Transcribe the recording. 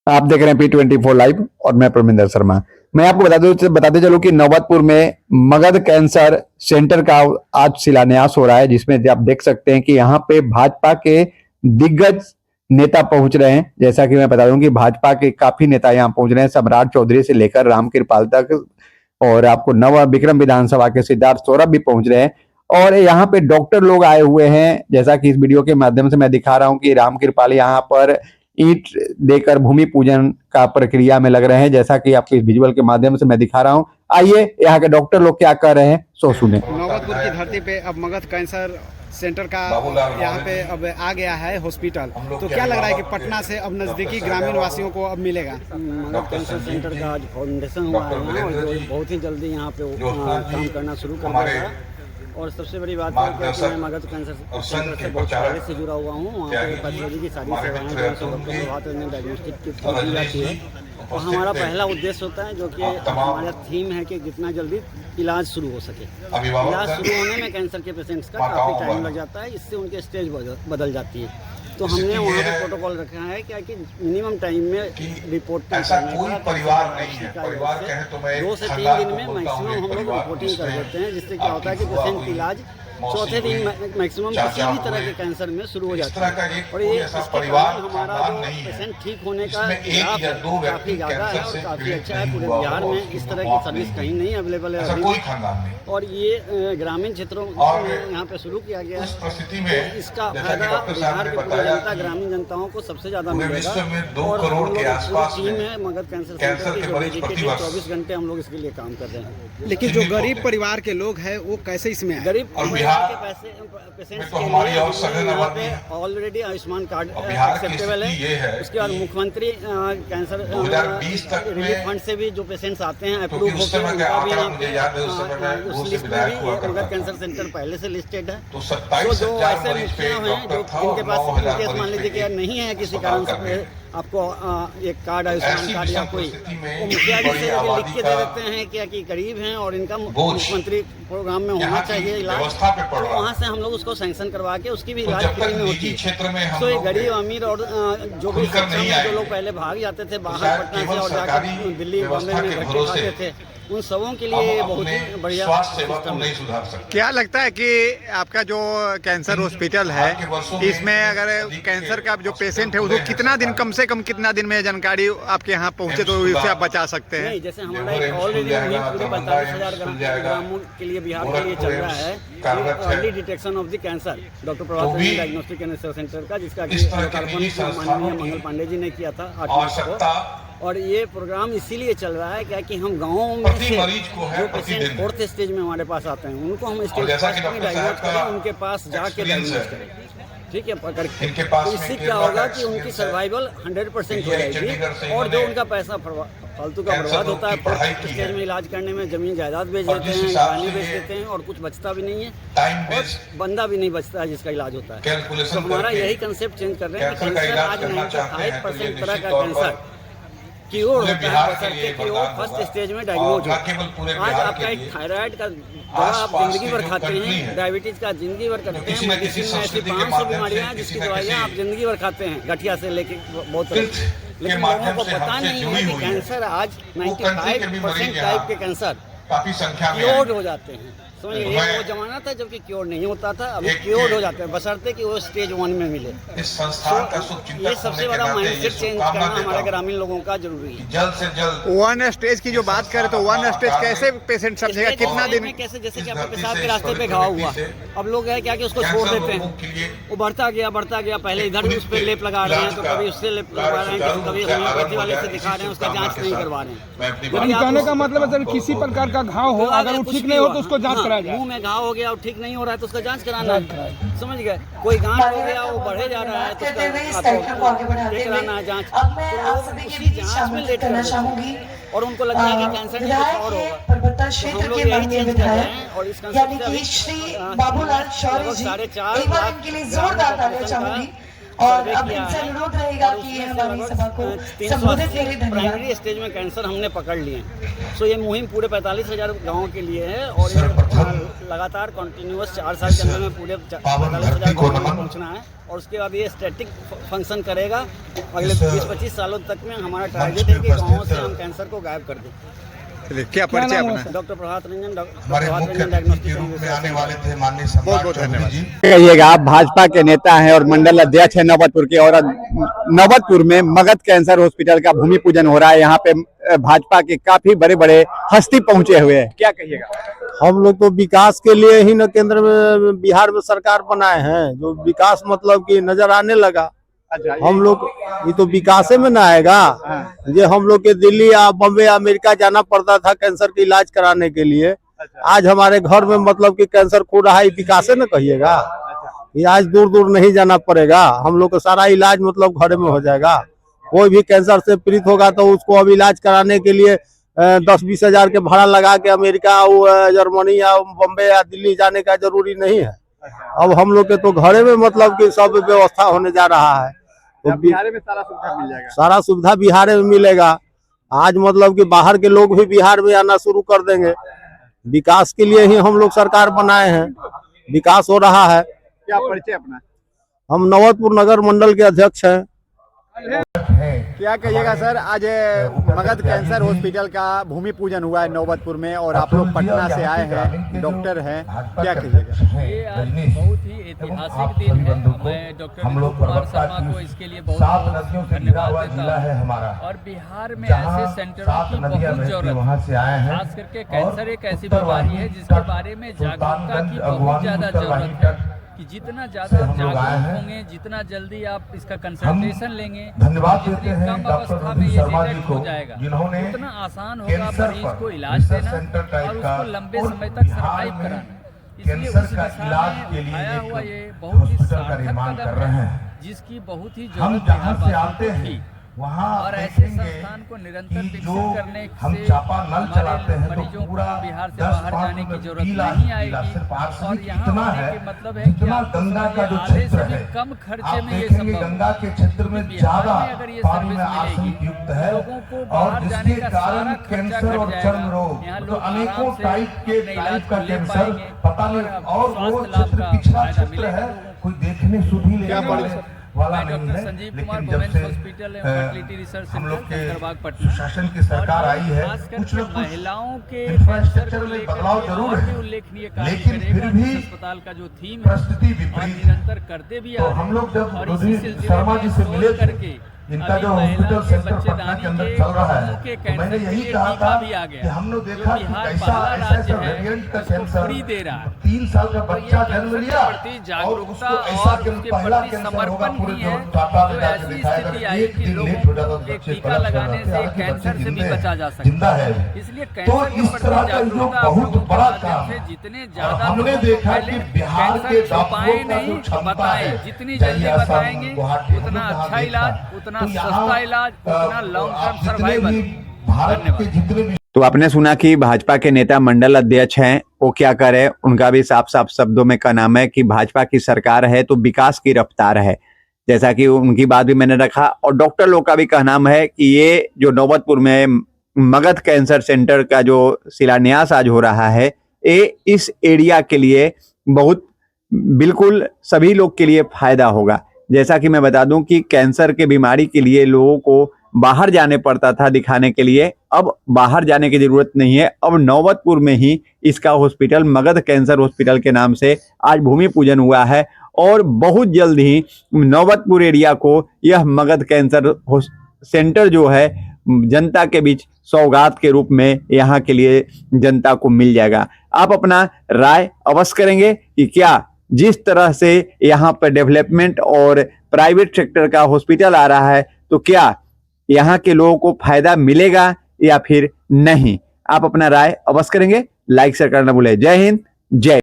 आप देख रहे हैं P24 लाइव और मैं परमिंदर शर्मा। मैं आपको बताते चलूं कि नौबतपुर में मगध कैंसर सेंटर का आज शिलान्यास हो रहा है, जिसमें आप देख सकते हैं कि यहाँ पे भाजपा के दिग्गज नेता पहुंच रहे हैं। जैसा कि मैं बता दूं कि भाजपा के काफी नेता यहाँ पहुंच रहे हैं, सम्राट चौधरी से लेकर रामकृपाल तक, और आपको नवा विक्रम विधानसभा के सिद्धार्थ सौरभ भी पहुंच रहे हैं। और यहाँ पे डॉक्टर लोग आए हुए हैं, जैसा कि इस वीडियो के माध्यम से मैं दिखा रहा हूँ कि रामकृपाल यहाँ पर ईंट देकर भूमि पूजन का प्रक्रिया में लग रहे हैं, जैसा कि आपको इस विजुअल के माध्यम से मैं दिखा रहा हूं। आइए यहाँ के डॉक्टर लोग क्या कर रहे हैं सो सुने। नौबतपुर की धरती पे अब मगध कैंसर सेंटर का यहाँ पे अब आ गया है हॉस्पिटल, तो क्या लग रहा है कि पटना से अब नज़दीकी ग्रामीण वासियों को अब मिलेगा? मगध कैंसर सेंटर का आज फाउंडेशन हुआ है और जो बहुत ही जल्दी यहाँ पे काम करना शुरू कर देगा। और सबसे बड़ी बात है कि मैं मगध कैंसर सेंटर से बहुत पहले से जुड़ा हुआ हूँ। वहाँ पे पैथोलॉजी की सारी सेवाएं जो डायग्नोस्टिक किट दी जाती है, और हमारा पहला उद्देश्य होता है जो कि हमारा थीम है कि जितना जल्दी इलाज शुरू हो सके। इलाज शुरू होने में कैंसर के पेशेंट्स का काफ़ी टाइम लग जाता है, इससे उनके स्टेज बदल जाती है। तो हमने वहाँ पे प्रोटोकॉल रखा है क्या कि मिनिमम टाइम में रिपोर्ट ऐसा कोई परिवार नहीं है, परिवार कहे तो मैं 2 से 3 दिन में मैक्सिमम हम लोग रिपोर्टिंग कर देते हैं, जिससे क्या होता है कि पेशेंट की इलाज चौथे दिन मैक्सिमम किसी भी तरह के कैंसर में शुरू हो जाता है। और ये हमारा जो पेशेंट ठीक होने का ग्राफ काफ़ी ज़्यादा है और काफ़ी अच्छा है। पूरे बिहार में इस तरह की सर्विस कहीं नहीं अवेलेबल है अभी, और ये ग्रामीण क्षेत्रों में यहाँ पे शुरू किया गया है। तो इसका फायदा बिहार की पूरी जनता, ग्रामीण जनताओं को सबसे ज़्यादा मिलेगा। और हम लोग टीम है मगध कैंसर सेंटर की, जो डेडिकेटेड 24 घंटे हम लोग इसके लिए काम कर रहे हैं। लेकिन जो गरीब परिवार के लोग हैं वो कैसे इसमें गरीब के पेशेंट्स के लिए ऑलरेडी आयुष्मान कार्ड एक्सेप्टेबल है। उसके बाद मुख्यमंत्री कैंसर रिलीफ फंड से भी जो पेशेंट्स आते हैं अप्रूव होकर उनका भी उस लिस्ट में भी मगध कैंसर सेंटर पहले से लिस्टेड है। तो जो ऐसे मुखिया हैं जो जिनके पास मान लीजिए कि नहीं है किसी कारण से आपको एक कार्ड आयुष्मान कार्ड या कोई, वो मुखिया जी से लिख के दे देते हैं क्या कि गरीब हैं और इनका मुख्यमंत्री प्रोग्राम में होना चाहिए इलाज, तो वहाँ से हम लोग उसको सैंक्शन करवा के उसकी भी इलाज फ्री में होती है। तो ये गरीब अमीर और जो भी जो लोग पहले भाग जाते थे बाहर पटना से और जाकर दिल्ली बॉम्बे में भट्टे खाते थे, उन सबों के लिए बहुत ही बढ़िया सिस्टम है। क्या लगता है कि आपका जो कैंसर हॉस्पिटल है, इसमें अगर कैंसर का जो पेशेंट है उसको कितना दिन, कम से कम कितना दिन में जानकारी आपके यहाँ पहुँचे तो इससे आप बचा सकते हैं? नहीं, जैसे हमारा ऑलरेडी पूरे 45,000 ग्रामों के लिए बिहार के लिए चल रहा है early detection of the cancer, doctor Prabhat diagnostic and research centre का, जिसका लोकार्पण माननीय मंगल पांडे जी ने किया था 8 मार्च को। और ये प्रोग्राम इसीलिए चल रहा है क्या कि हम गाँव में से जो पेशेंट 4th स्टेज में हमारे पास आते हैं उनको हम स्टेज 1 में डायग्नोज करें, उनके पास जाके डायग्नोज करें, ठीक है, पकड़ के। तो इससे क्या होगा कि उनकी सर्वाइवल 100% हो जाएगी, और जो उनका पैसा फालतू का बर्बाद होता है 4th स्टेज में इलाज करने में, जमीन जायदाद बेच देते हैं, गाड़ी बेच देते हैं और कुछ बचता भी नहीं है और बंदा भी नहीं बचता है जिसका इलाज होता है। तो हमारा यही कंसेप्ट चेंज कर रहे हैं कि कैंसर आज 95% तरह का कैंसर क्योर होता है, बशर्ते कि वो 1st स्टेज में डायग्नोज हो। आज आपका एक थायराइड का दवा आप जिंदगी भर खाते हैं, डायबिटीज का जिंदगी भर करते हैं, मेडिसिन में ऐसी 500 बीमारियां हैं जिसकी दवाइयां आप जिंदगी भर खाते हैं, गठिया से लेके बहुत तरह। लेकिन लोगों को पता नहीं है कि कैंसर आज 95% टाइप के कैंसर क्योर हो जाते हैं। समझिए, वो जमाना था जबकि क्योर नहीं होता था, अभी क्योर हो जाते हैं बशर्ते कि वो स्टेज 1 में मिले। ये सबसे बड़ा माइंडसेट चेंज करना हमारे ग्रामीण लोगों का जरूरी है। जल्द से जल्द 1 स्टेज की जो बात करें तो 1 स्टेज कैसे पेशेंट समझेगा, कितना दिन में कैसे? जैसे कि आपके पेशाब के रास्ते पे घाव हुआ, अब लोग है क्या कि उसको छोड़ देते हैं, वो बढ़ता गया, पहले इधर उस पर लेप लगा रहे हैं, तो कभी उससे लेप लगवा रहे हैं, कभी होम्योपैथी वाले से दिखा रहे हैं, उसका जाँच नहीं करवा रहे हैं। कहने का मतलब है किसी प्रकार का घाव हो, अगर वो ठीक नहीं हो तो उसको जाँच कराया जाए। मुंह में घाव हो गया और ठीक नहीं हो रहा है तो उसका जांच कराना है, समझ गए? कोई गांठ हो गया वो बढ़े जा रहा है तो उसका कराना है जांच। तो उसी जांच में लेट करना चाहूंगी और उनको लगता है कि कैंसर नहीं कुछ और होगा। तो हम लोग यही चेंज कर रहे हैं और इस कंसेप्ट से लगभग 4.5 लाख और अब इनसे अनुरोध रहेगा कि हमारी सभा को संबोधित करें। धन्यवाद। प्राइमरी स्टेज में कैंसर हमने पकड़ लिए। सो ये मुहिम पूरे 45,000 गाँव के लिए है और ये लगातार कंटिन्यूअस 4 साल के अंदर में पूरे 45,000 गाँव में पहुँचना है और उसके बाद ये स्टैटिक फंक्शन करेगा। अगले 20-25 सालों तक में हमारा टारगेट है कि गाँव से हम कैंसर को गायब कर दें। क्या परिचय अपना? डॉक्टर प्रभात रंजन हमारे मुख्य अतिथि के रूप में आने वाले थे माननीय सम्राट चौधरी जी। कहिएगा, आप भाजपा के नेता हैं और मंडल अध्यक्ष हैं नौबतपुर के, और नौबतपुर में मगध कैंसर हॉस्पिटल का भूमि पूजन हो रहा है। यहाँ पे भाजपा के काफी बड़े बड़े हस्ती पहुंचे हुए हैं, क्या कहिएगा? हम लोग तो विकास के लिए ही न केंद्र में बिहार में सरकार बनाए हैं, जो विकास मतलब कि नजर आने लगा। हम लोग ये तो विकास में ना आएगा। ये हम लोग के दिल्ली या बम्बे अमेरिका जाना पड़ता था कैंसर के इलाज कराने के लिए। आज हमारे घर में मतलब कि कैंसर खो रहा है, विकास न कहिएगा। ये आज दूर दूर नहीं जाना पड़ेगा, हम लोग का सारा इलाज मतलब घर में हो जाएगा। कोई भी कैंसर से पीड़ित होगा तो उसको अब इलाज कराने के लिए 10-20 हजार के भाड़ा लगा के अमेरिका, जर्मनी या बम्बे या दिल्ली जाने का जरूरी नहीं है। अब हम लोग के तो घरे में मतलब कि सब व्यवस्था होने जा रहा है, तो बिहार में सारा सुविधा मिल जाएगा। सारा सुविधा बिहार में मिलेगा। आज मतलब कि बाहर के लोग भी बिहार में आना शुरू कर देंगे। विकास के लिए ही हम लोग सरकार बनाए हैं, विकास हो रहा है। क्या परिचय अपना? हम नौबतपुर नगर मंडल के अध्यक्ष हैं। क्या कहिएगा सर, आज मगध कैंसर हॉस्पिटल का भूमि पूजन हुआ है नौबतपुर में और आप लोग पटना से आए हैं, डॉक्टर हैं, क्या कहिएगा? ये आज बहुत ही ऐतिहासिक दिन है। मैं डॉक्टर विनोद कुमार शर्मा को इसके लिए बहुत बहुत धन्यवाद देता हूँ। और बिहार में ऐसे सेंटरों की बहुत जरूरत है, खास करके कैंसर एक ऐसी बीमारी है जिसके बारे में जागरूकता की बहुत ज्यादा जरूरत है कि जितना ज्यादा जागरूक होंगे, जितना जल्दी आप इसका कंसल्टेशन लेंगे, जितनी कम अवस्था में ये डिटेक्ट हो जाएगा, उतना आसान होगा मरीज को इलाज देना और उसको लंबे समय तक सर्वाइव कराना। इसलिए उस दिशा में उठाया हुआ ये बहुत ही सार्थक कदम है जिसकी बहुत ही जरूरत बिहार वासियों को थी। और ऐसे संस्थान को निरंतर विकसित करने से हमारे मरीजों को बिहार से बाहर जाने की जरूरत नहीं आएगी। और यहाँ आने के मतलब है कि आधे से भी कम खर्चे में ये संभव है। बिहार में अगर ये सर्विस मिलेगी, लोगों को बाहर जाने का सारा खर्चा घट जाएगा। यहाँ लोग आराम से अपने इलाज को ले पाएंगे और स्वास्थ्य लाभ का फायदा मिलेगा। कोई देखने सुधी ले वाला मैं नहीं डॉक्टर है। संजीव कुमार लेकिन जब वुमेन्स से हॉस्पिटल एंड फर्टिलिटी रिसर्च हम लोग सेंटर के कंकरबाग पटना शासन की सरकार आई है, कुछ न कुछ महिलाओं के इंफ्रास्ट्रक्चर में बदलाव जरूर है, उल्लेखनीय लेकिन फिर भी अस्पताल का जो थीम है परिस्थिति और विपरीत है। निरंतर करते भी तो आ हम लोग जब और रुधि इसी सिलसिले शर्मा में जी से मिले सोच थे, करके इनका अभी जो महिला हॉस्पिटल के सेंटर पटना बच्चेदानी के अंदर के चल रहा मुंह के है, तो मैंने कैंसर यही के कहा टीका था भी आ कि गया। हमने जो देखा कि बिहार कैसा पहला ऐसा राज्य है वेरिएंट का उसको कैंसर फ्री दे रहा है। 3 साल का बच्चा जन्म लिया प्रति और जागरूकता उसको ऐसा और कि उसके पहला प्रति कैंसर होगा समर्पण पूरे ही है टाटा में जो जाके ऐसी दिखाएगा। स्थिति आई एक कि दिन लोगों लेट हो जाता को तो एक बच्चे टीका पलट लगाने जाते, से हालांकि कैंसर बच्चे से भी जिंदा बचा जा है, जिंदा सकता है। है। इसलिए तो कैंसर के इस प्रति तरह का जो जागरूकता आप बहुत लोगों के बड़ा माध्यम काम से है। जितने और ज्यादा हमने लोगों को देखा फैले, कि बिहार के कैंसर डॉक्टरों छुपाए का जो नहीं क्षमता बताएं, है, जितनी चाहे जल्दी असम, बताएंगे गुवाहाटी, हम उतना लोग अच्छा जहाँ इलाज, देखा, उतना तो यहाँ, सस्ता इलाज, उतना लॉन्ग टर्म आप जितने सर्वाइवल। भी भारत के जितने भी तो आपने सुना कि भाजपा के नेता मंडल अध्यक्ष हैं, वो क्या करे, उनका भी साफ साफ शब्दों में का नाम है कि भाजपा की सरकार है तो विकास की रफ्तार है, जैसा कि उनकी बात भी मैंने रखा। और डॉक्टर लोग का भी कहना है कि ये जो नौबतपुर में मगध कैंसर सेंटर का जो शिलान्यास आज हो रहा है, ये इस एरिया के लिए बहुत बिल्कुल सभी लोग के लिए फायदा होगा। जैसा कि मैं बता दूं कि कैंसर के बीमारी के लिए लोगों को बाहर जाने पड़ता था दिखाने के लिए, अब बाहर जाने की जरूरत नहीं है। अब नौबतपुर में ही इसका हॉस्पिटल मगध कैंसर हॉस्पिटल के नाम से आज भूमि पूजन हुआ है और बहुत जल्द ही नौबतपुर एरिया को यह मगध कैंसर सेंटर जो है जनता के बीच सौगात के रूप में यहाँ के लिए जनता को मिल जाएगा। आप अपना राय अवश्य करेंगे कि क्या जिस तरह से यहाँ पर डेवलपमेंट और प्राइवेट सेक्टर का हॉस्पिटल आ रहा है तो क्या यहाँ के लोगों को फायदा मिलेगा या फिर नहीं। आप अपना राय अवश्य करेंगे, लाइक शेयर करना भूलें। जय हिंद, जय